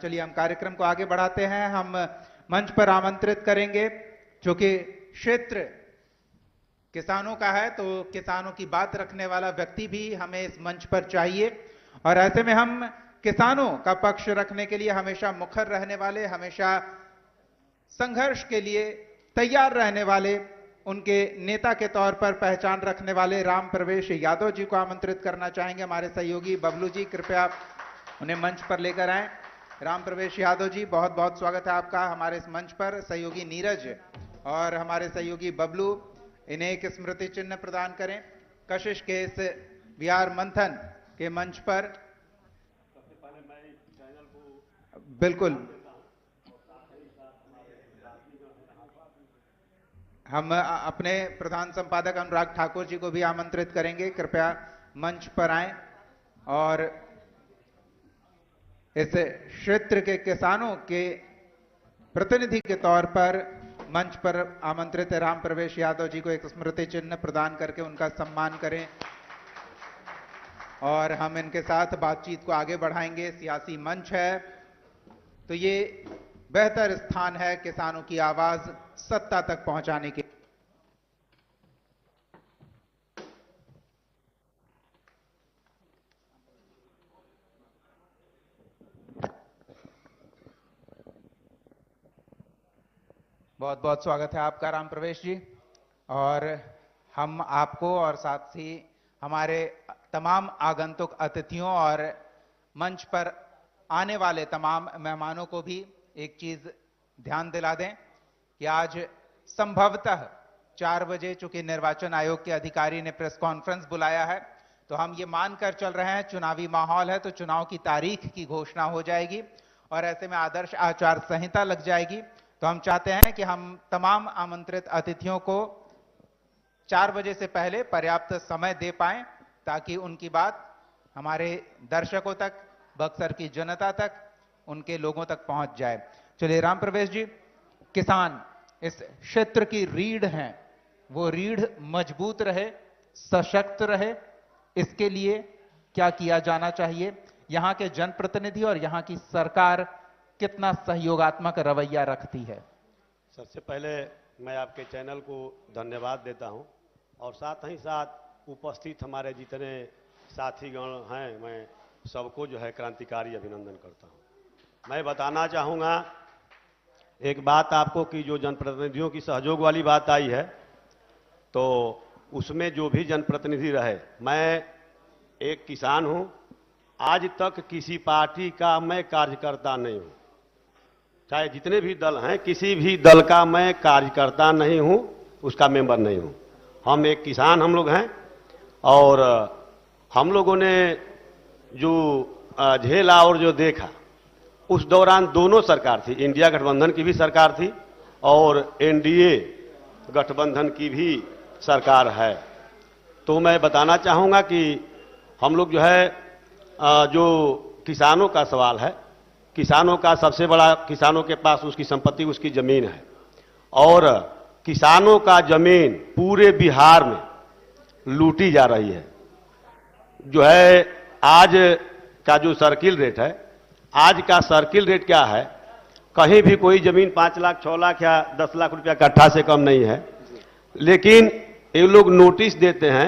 चलिए हम कार्यक्रम को आगे बढ़ाते हैं। हम मंच पर आमंत्रित करेंगे, चूंकि क्षेत्र किसानों का है तो किसानों की बात रखने वाला व्यक्ति भी हमें इस मंच पर चाहिए, और ऐसे में हम किसानों का पक्ष रखने के लिए हमेशा मुखर रहने वाले, हमेशा संघर्ष के लिए तैयार रहने वाले, उनके नेता के तौर पर पहचान रखने वाले राम प्रवेश यादव जी को आमंत्रित करना चाहेंगे। हमारे सहयोगी बबलू जी कृपया उन्हें मंच पर लेकर आएं। राम प्रवेश यादव जी, बहुत बहुत स्वागत है आपका हमारे इस मंच पर। सहयोगी नीरज और हमारे सहयोगी बबलू इन्हें एक स्मृति चिन्ह प्रदान करें कशिश के इस विहार मंथन के मंच पर। बिल्कुल, हम अपने प्रधान संपादक अनुराग ठाकुर जी को भी आमंत्रित करेंगे, कृपया मंच पर आएं और इस क्षेत्र के किसानों के प्रतिनिधि के तौर पर मंच पर आमंत्रित राम प्रवेश यादव जी को एक स्मृति चिन्ह प्रदान करके उनका सम्मान करें और हम इनके साथ बातचीत को आगे बढ़ाएंगे। सियासी मंच है तो ये बेहतर स्थान है किसानों की आवाज सत्ता तक पहुंचाने के। बहुत बहुत स्वागत है आपका राम प्रवेश जी, और हम आपको और साथ ही हमारे तमाम आगंतुक अतिथियों और मंच पर आने वाले तमाम मेहमानों को भी एक चीज ध्यान दिला दें कि आज संभवतः 4 बजे चूंकि निर्वाचन आयोग के अधिकारी ने प्रेस कॉन्फ्रेंस बुलाया है, तो हम ये मानकर चल रहे हैं चुनावी माहौल है तो चुनाव की तारीख की घोषणा हो जाएगी और ऐसे में आदर्श आचार संहिता लग जाएगी। तो हम चाहते हैं कि हम तमाम आमंत्रित अतिथियों को 4 बजे से पहले पर्याप्त समय दे पाएं ताकि उनकी बात हमारे दर्शकों तक, बक्सर की जनता तक, उनके लोगों तक पहुंच जाए। चलिए राम प्रवेश जी, किसान इस क्षेत्र की रीढ़ हैं, वो रीढ़ मजबूत रहे, सशक्त रहे, इसके लिए क्या किया जाना चाहिए? यहां के जनप्रतिनिधि और यहां की सरकार कितना सहयोगात्मक रवैया रखती है? सबसे पहले मैं आपके चैनल को धन्यवाद देता हूं और साथ ही साथ उपस्थित हमारे जितने साथीगण हैं, मैं सबको जो है क्रांतिकारी अभिनंदन करता हूं। मैं बताना चाहूँगा एक बात आपको कि जो जनप्रतिनिधियों की सहयोग वाली बात आई है, तो उसमें जो भी जनप्रतिनिधि रहे, मैं एक किसान हूं, आज तक किसी पार्टी का मैं कार्यकर्ता नहीं हूं, चाहे जितने भी दल हैं, किसी भी दल का मैं कार्यकर्ता नहीं हूं, उसका मेंबर नहीं हूं। हम एक किसान हम लोग हैं और हम लोगों ने जो झेला और जो देखा उस दौरान दोनों सरकार थी, इंडिया गठबंधन की भी सरकार थी और एनडीए गठबंधन की भी सरकार है। तो मैं बताना चाहूँगा कि हम लोग जो है जो किसानों का सवाल है, किसानों का सबसे बड़ा, किसानों के पास उसकी संपत्ति, उसकी जमीन है और किसानों का जमीन पूरे बिहार में लूटी जा रही है। जो है आज का जो सर्किल रेट है, आज का सर्किल रेट क्या है, कहीं भी कोई जमीन 5 लाख 6 लाख या 10 लाख रुपया कट्ठा से कम नहीं है, लेकिन ये लोग नोटिस देते हैं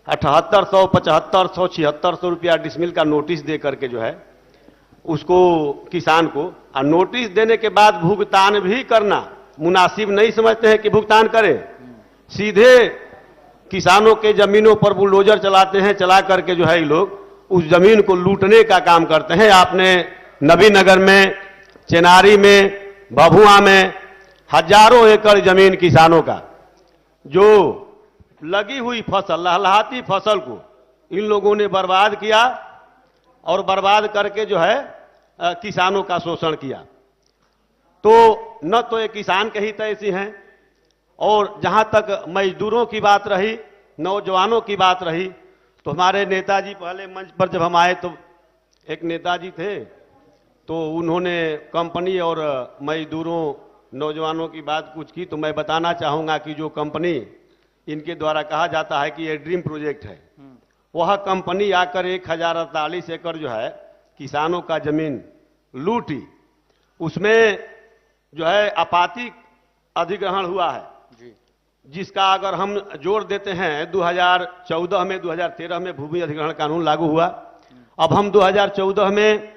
7800, 7500, 7600 रुपया डिसमिल का नोटिस दे करके जो है उसको किसान को, और नोटिस देने के बाद भुगतान भी करना मुनासिब नहीं समझते हैं कि भुगतान करें। सीधे किसानों के जमीनों पर बुलडोजर चलाते हैं, चला करके जो है ये लोग उस जमीन को लूटने का काम करते हैं। आपने नबीनगर में, चेनारी में, भभुआ में हजारों एकड़ जमीन किसानों का जो लगी हुई फसल, लहलहाती फसल को इन लोगों ने बर्बाद किया और बर्बाद करके जो है किसानों का शोषण किया। तो न तो ये किसान के हित ऐसी हैं, और जहां तक मजदूरों की बात रही, नौजवानों की बात रही, तो हमारे नेताजी पहले मंच पर जब हम आए तो एक नेताजी थे, तो उन्होंने कंपनी और मजदूरों, नौजवानों की बात कुछ की। तो मैं बताना चाहूँगा कि जो कंपनी इनके द्वारा कहा जाता है कि ये ड्रीम प्रोजेक्ट है, वह कंपनी आकर 1048 एकड़ जो है किसानों का जमीन लूटी, उसमें जो है आपातिक अधिग्रहण हुआ है जी। जिसका अगर हम जोड़ देते हैं 2014 में 2013 में भूमि अधिग्रहण कानून लागू हुआ। अब हम 2014 में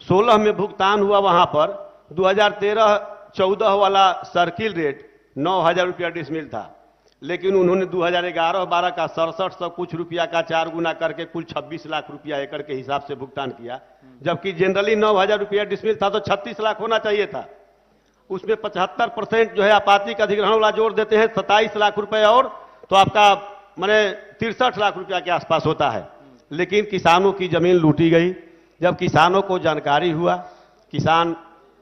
16 में भुगतान हुआ, वहां पर 2013-14 वाला सर्किल रेट 9,000 रुपया डिसमिल था, लेकिन उन्होंने 2011-12 का 6700 कुछ रुपया का 4 गुना करके कुल 26 लाख रुपया एकड़ के हिसाब से भुगतान किया, जबकि जनरली 9,000 रुपया डिसमिल था तो 36 लाख होना चाहिए था। उसमें 75% जो है आपातिक अधिग्रहण वाला जोड़ देते हैं 27 लाख रुपए, और तो आपका माने 63 लाख रुपया के आसपास होता है। लेकिन किसानों की जमीन लूटी गई। जब किसानों को जानकारी हुआ, किसान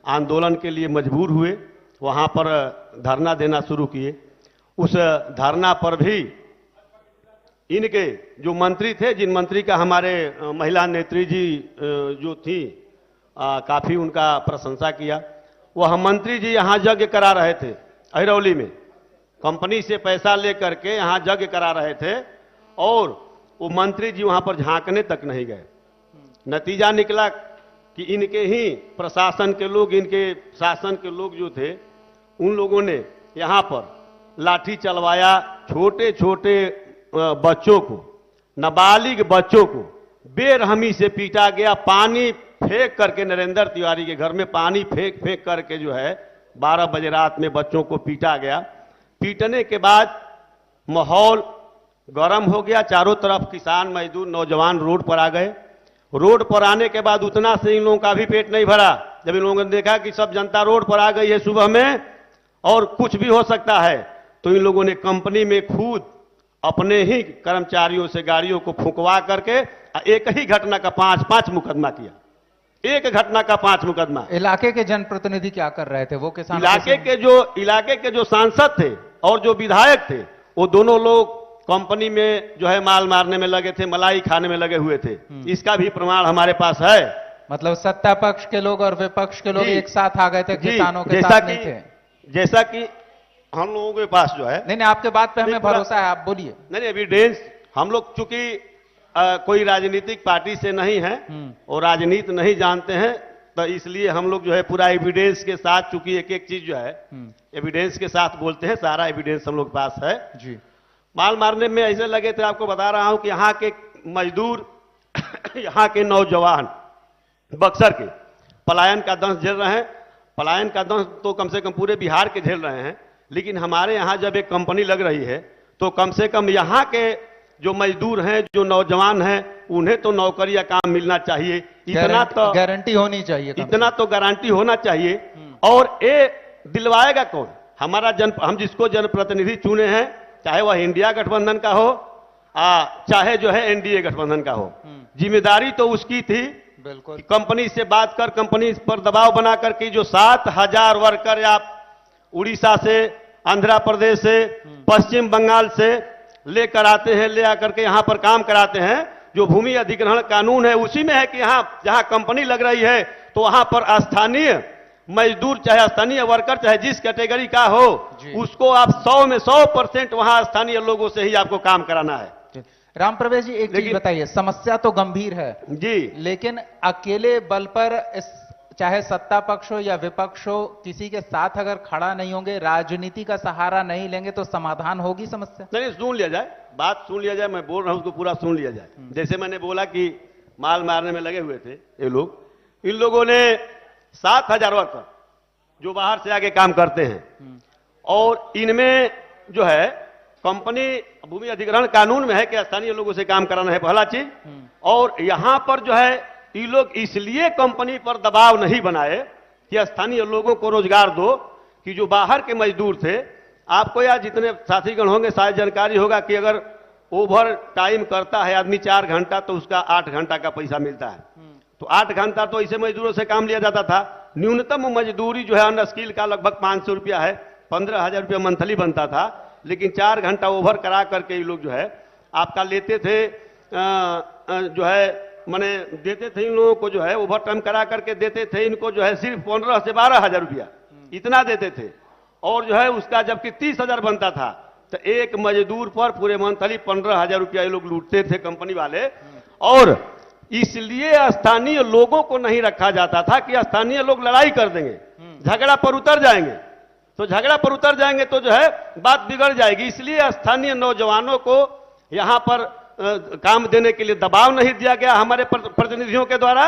आंदोलन के लिए मजबूर हुए, वहां पर धरना देना शुरू किए। उस धरना पर भी इनके जो मंत्री थे, जिन मंत्री का हमारे महिला नेत्री जी जो थी काफी उनका प्रशंसा किया, वह मंत्री जी यहाँ यज्ञ करा रहे थे अहिरौली में, कंपनी से पैसा लेकर के यहाँ यज्ञ करा रहे थे, और वो मंत्री जी वहां पर झांकने तक नहीं गए। नतीजा निकला कि इनके ही प्रशासन के लोग, इनके शासन के लोग जो थे, उन लोगों ने यहाँ पर लाठी चलवाया। छोटे छोटे बच्चों को, नाबालिग बच्चों को बेरहमी से पीटा गया। पानी फेंक करके, नरेंद्र तिवारी के घर में पानी फेंक फेंक करके जो है 12 बजे रात में बच्चों को पीटा गया। पीटने के बाद माहौल गर्म हो गया। चारों तरफ किसान, मजदूर, नौजवान रोड पर आ गए। रोड पर आने के बाद उतना से इन लोगों का भी पेट नहीं भरा। जब इन लोगों ने देखा कि सब जनता रोड पर आ गई है सुबह में और कुछ भी हो सकता है, तो इन लोगों ने कंपनी में खुद अपने ही कर्मचारियों से गाड़ियों को फुंकवा करके एक ही घटना का 5-5 मुकदमा किया। एक घटना का 5 मुकदमा। इलाके के जनप्रतिनिधि क्या कर रहे थे? वो किसान इलाके के जो सांसद थे और जो विधायक थे, वो दोनों लोग कंपनी में जो है माल मारने में लगे थे, मलाई खाने में लगे हुए थे। इसका भी प्रमाण हमारे पास है। मतलब सत्ता पक्ष के लोग और विपक्ष के लोग एक साथ आ गए थे, किसानों के जैसा साथ नहीं थे। जैसा कि हम लोगों के पास जो है, नहीं, आपके बात पे हमें भरोसा है, आप बोलिए। नहीं, एविडेंस, हम लोग चूंकि कोई राजनीतिक पार्टी से नहीं है और राजनीति नहीं जानते हैं, तो इसलिए हम लोग जो है पूरा एविडेंस के साथ, चूंकि एक एक चीज जो है एविडेंस के साथ बोलते हैं, सारा एविडेंस हम लोग पास है जी। माल मारने में ऐसे लगे थे, आपको बता रहा हूं कि यहाँ के मजदूर यहाँ के नौजवान बक्सर के पलायन का दंश झेल रहे हैं। पलायन का दंश तो कम से कम पूरे बिहार के झेल रहे हैं, लेकिन हमारे यहाँ जब एक कंपनी लग रही है तो कम से कम यहाँ के जो मजदूर हैं, जो नौजवान हैं, उन्हें तो नौकरी या काम मिलना चाहिए। इतना तो गारंटी होनी चाहिए, इतना तो गारंटी होना चाहिए। और ये दिलवाएगा कौन? हमारा हम जिसको जनप्रतिनिधि चुने हैं, चाहे वह इंडिया गठबंधन का हो चाहे जो है एनडीए गठबंधन का हो, जिम्मेदारी तो उसकी थी। बिल्कुल। कंपनी से बात कर, कंपनी पर दबाव बना करके जो 7,000 वर्कर आप उड़ीसा से, आंध्र प्रदेश से, पश्चिम बंगाल से लेकर आते हैं, ले आकर के यहां पर काम कराते हैं। जो भूमि अधिग्रहण कानून है उसी में है कि यहां जहां कंपनी लग रही है तो वहां पर स्थानीय मजदूर, चाहे स्थानीय वर्कर, चाहे जिस कैटेगरी का हो, उसको आप 100 में 100% वहां स्थानीय लोगों से ही आपको काम कराना है। राम प्रवेश जी, एक चीज बताइए, समस्या तो गंभीर है जी, लेकिन अकेले बल पर चाहे सत्ता पक्ष हो या विपक्ष हो, किसी के साथ अगर खड़ा नहीं होंगे, राजनीति का सहारा नहीं लेंगे, तो समाधान होगी समस्या? नहीं, सुन लिया जाए, बात सुन लिया जाए, मैं बोल रहा हूं उसको पूरा सुन लिया जाए। जैसे मैंने बोला कि माल मारने में लगे हुए थे ये लोग, इन लोगों ने 7,000 वर्कर जो बाहर से आके काम करते हैं, और इनमें जो है कंपनी भूमि अधिग्रहण कानून में है कि स्थानीय लोगों से काम कराना है, पहला चीज। और यहां पर जो है ये लोग इसलिए कंपनी पर दबाव नहीं बनाए कि स्थानीय लोगों को रोजगार दो, कि जो बाहर के मजदूर थे, आपको या जितने साथीगण होंगे शायद जानकारी होगा कि अगर ओवर टाइम करता है आदमी 4 घंटा तो उसका 8 घंटा का पैसा मिलता है। तो 8 घंटा तो ऐसे मजदूरों से काम लिया जाता था। न्यूनतम मजदूरी जो है अन स्किल का लगभग 500 रुपया है, 15,000 रुपया मंथली बनता था। लेकिन 4 घंटा ओवर करा करके ये लोग जो है आपका लेते थे, जो है माने देते थे इन लोगों को, जो है ओवर टाइम करा करके देते थे इनको, जो है सिर्फ 15 से 12,000 रुपया इतना देते थे। और जो है उसका जबकि 30,000 बनता था, तो एक मजदूर पर पूरे मंथली 15,000 रुपया ये लोग लूटते थे कंपनी वाले। और इसलिए स्थानीय लोगों को नहीं रखा जाता था कि स्थानीय लोग लड़ाई कर देंगे, झगड़ा पर उतर जाएंगे, तो झगड़ा पर उतर जाएंगे तो जो है बात बिगड़ जाएगी। इसलिए स्थानीय नौजवानों को यहां पर काम देने के लिए दबाव नहीं दिया गया हमारे प्रतिनिधियों के द्वारा।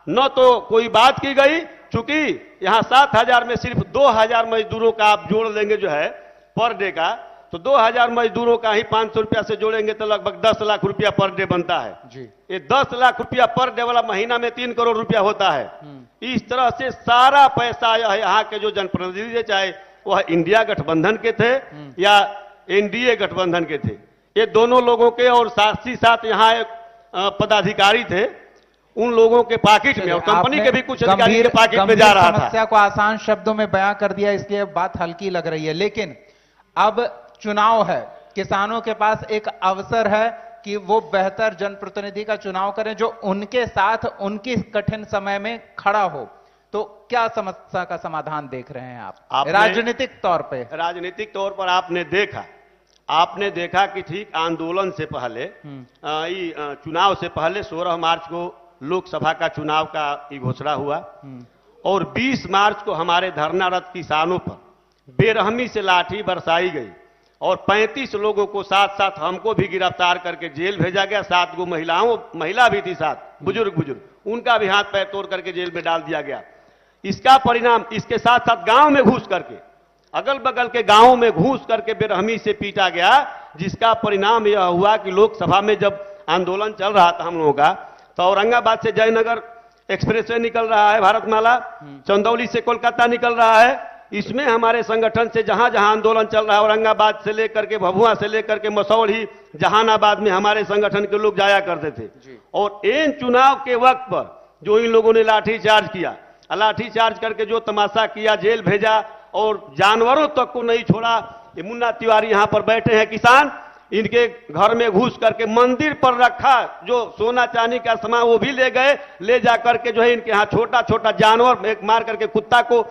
न तो कोई बात की गई, चूंकि यहां 7,000 में सिर्फ 2,000 मजदूरों का आप जोड़ लेंगे जो है पर डे का, तो 2,000 मजदूरों का ही 500 रुपया से जोड़ेंगे तो लगभग 10 लाख रुपया पर डे बनता है जी। ये 10 लाख रुपया पर डे वाला महीना में 3 करोड़ रुपया होता है। इस तरह से सारा पैसा यहाँ के जो जनप्रतिनिधि चाहे वह इंडिया गठबंधन के थे या एनडीए गठबंधन के थे, ये दोनों लोगों के और साथ ही साथ यहाँ एक पदाधिकारी थे, उन लोगों के पाकिट में और कंपनी के भी कुछ अधिकारी के पाकिट में जा रहा था। समस्या को आसान शब्दों में बयां कर दिया, इसलिए बात हल्की लग रही है। लेकिन अब चुनाव है, किसानों के पास एक अवसर है कि वो बेहतर जनप्रतिनिधि का चुनाव करें जो उनके साथ उनकी कठिन समय में खड़ा हो। तो क्या समस्या का समाधान देख रहे हैं आप राजनीतिक तौर पे? राजनीतिक तौर पर आपने देखा कि ठीक आंदोलन से पहले चुनाव से पहले 16 मार्च को लोकसभा का चुनाव का घोषणा हुआ और 20 मार्च को हमारे धरनारत किसानों पर बेरहमी से लाठी बरसाई गई और 35 लोगों को साथ साथ हमको भी गिरफ्तार करके जेल भेजा गया। 7 गो महिला भी थी, 7 बुजुर्ग, उनका भी हाथ पैर तोड़ करके जेल में डाल दिया गया। इसका परिणाम, इसके साथ साथ गांव में घुस करके, अगल बगल के गांवों में घुस करके बेरहमी से पीटा गया, जिसका परिणाम यह हुआ कि लोकसभा में जब आंदोलन चल रहा था हम लोगों का, तो औरंगाबाद से जयनगर एक्सप्रेसवे निकल रहा है, भारतमाला, चंदौली से कोलकाता निकल रहा है। इसमें हमारे संगठन से जहां जहां आंदोलन चल रहा है, औरंगाबाद से लेकर के भभुआ से लेकर के मसौढ़ी, जहानाबाद में हमारे संगठन के लोग जाया करते थे। और इन चुनाव के वक्त पर जो इन लोगों ने लाठीचार्ज किया, लाठीचार्ज करके जो तमाशा किया, जेल भेजा और जानवरों तक को नहीं छोड़ा। ये मुन्ना तिवारी यहां पर बैठे हैं किसान, इनके घर में घुस करके मंदिर पर रखा जो सोना चांदी का सामान वो भी ले गए, ले जा करके जो है इनके यहाँ छोटा छोटा जानवर एक मार करके कुत्ता को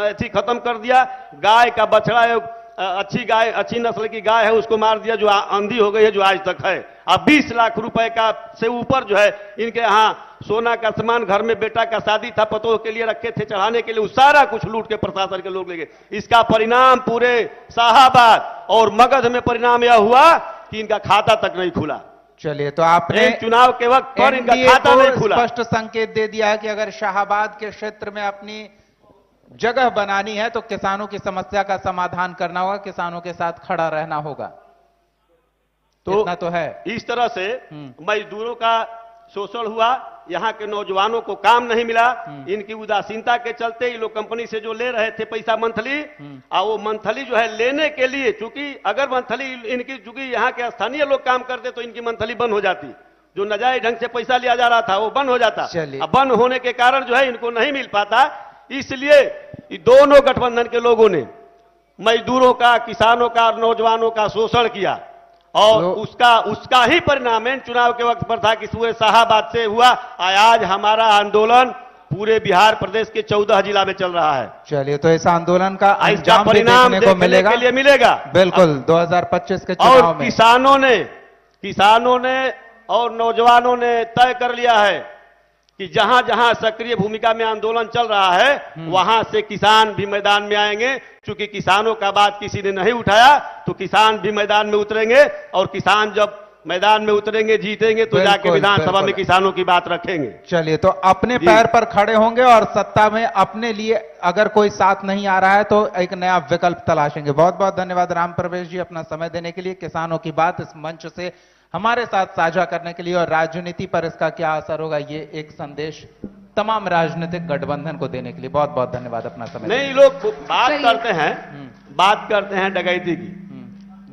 ऐसी खत्म कर दिया। गाय का बछड़ा है, अच्छी गाय, अच्छी नस्ल की गाय है, उसको मार दिया जो अंधी हो गई है, जो आज तक है। अब 20 लाख रुपए का से ऊपर जो है इनके यहाँ सोना का सामान, घर में बेटा का शादी था, पतोह के लिए रखे थे चढ़ाने के लिए, वो सारा कुछ लूट के प्रशासन के लोग ले गए। इसका परिणाम पूरे शाहाबाद और मगध में परिणाम यह हुआ कि इनका खाता तक नहीं खुला। चलिए, तो आपने चुनाव के वक्त पर इनका खाता नहीं खुला। स्पष्ट संकेत दे दिया है कि अगर शाहाबाद के क्षेत्र में अपनी जगह बनानी है तो किसानों की समस्या का समाधान करना होगा, किसानों के साथ खड़ा रहना होगा। तो इतना तो है। इस तरह से मजदूरों का शोषण हुआ, यहाँ के नौजवानों को काम नहीं मिला, इनकी उदासीनता के चलते ये लोग कंपनी से जो ले रहे थे पैसा मंथली, और वो मंथली जो है लेने के लिए, चूंकि अगर मंथली इनकी, चूंकि यहाँ के स्थानीय लोग काम करते तो इनकी मंथली बंद हो जाती, जो नाजायज ढंग से पैसा लिया जा रहा था वो बंद हो जाता। अब बंद होने के कारण जो है इनको नहीं मिल पाता, इसलिए दोनों गठबंधन के लोगों ने मजदूरों का, किसानों का, नौजवानों का शोषण किया और उसका ही परिणाम चुनाव के वक्त पर था कि पूरे शाहाबाद से हुआ। आज हमारा आंदोलन पूरे बिहार प्रदेश के 14 जिला में चल रहा है। चलिए, तो इस आंदोलन का अंजाम परिणाम देखने को मिलेगा, के लिए मिलेगा बिल्कुल 2025 के चुनाव और में। किसानों ने और नौजवानों ने तय कर लिया है कि जहां जहां सक्रिय भूमिका में आंदोलन चल रहा है वहां से किसान भी मैदान में आएंगे। चूंकि किसानों का बात किसी ने नहीं उठाया तो किसान भी मैदान में उतरेंगे और किसान जब मैदान में उतरेंगे, जीतेंगे तो जाके विधानसभा में किसानों की बात रखेंगे। चलिए, तो अपने पैर पर खड़े होंगे और सत्ता में अपने लिए अगर कोई साथ नहीं आ रहा है तो एक नया विकल्प तलाशेंगे। बहुत बहुत धन्यवाद राम प्रवेश जी अपना समय देने के लिए, किसानों की बात इस मंच से हमारे साथ साझा करने के लिए और राजनीति पर इसका क्या असर होगा ये एक संदेश तमाम राजनीतिक गठबंधन को देने के लिए बहुत बहुत धन्यवाद अपना समय। नहीं, लोग बात करते हैं डकैती की,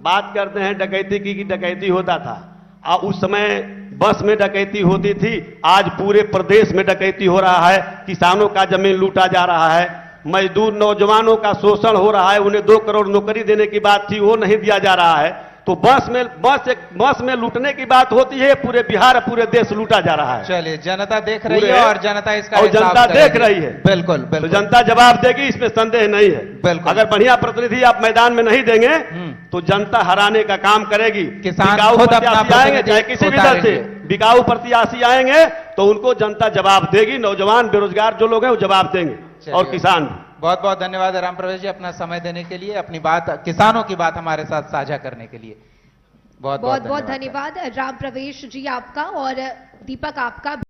बात करते हैं डकैती की कि डकैती होता था। और उस समय बस में डकैती होती थी, आज पूरे प्रदेश में डकैती हो रहा है, किसानों का जमीन लूटा जा रहा है, मजदूर नौजवानों का शोषण हो रहा है, उन्हें 2 करोड़ नौकरी देने की बात थी वो नहीं दिया जा रहा है। तो बस में लूटने की बात होती है, पूरे बिहार पूरे देश लूटा जा रहा है। चलिए, जनता देख रही है और जनता इसका और जनता देख रही है, बिल्कुल बिल्कुल, तो जनता जवाब देगी, इसमें संदेह नहीं है। बिल्कुल, अगर बढ़िया प्रतिनिधि आप मैदान में नहीं देंगे तो जनता हराने का काम करेगी। किसान बिकाऊ खुद अपना प्रत्याशी आएंगे, चाहे किसी भी दल से उतारेंगे। बिकाऊ प्रत्याशी आएंगे तो उनको जनता जवाब देगी। नौजवान बेरोजगार जो लोग हैं वो जवाब देंगे, और चलिए। किसान भी। बहुत बहुत धन्यवाद राम प्रवेश जी, अपना समय देने के लिए, अपनी बात, किसानों की बात हमारे साथ साझा करने के लिए। बहुत बहुत बहुत धन्यवाद राम प्रवेश जी आपका, और दीपक आपका।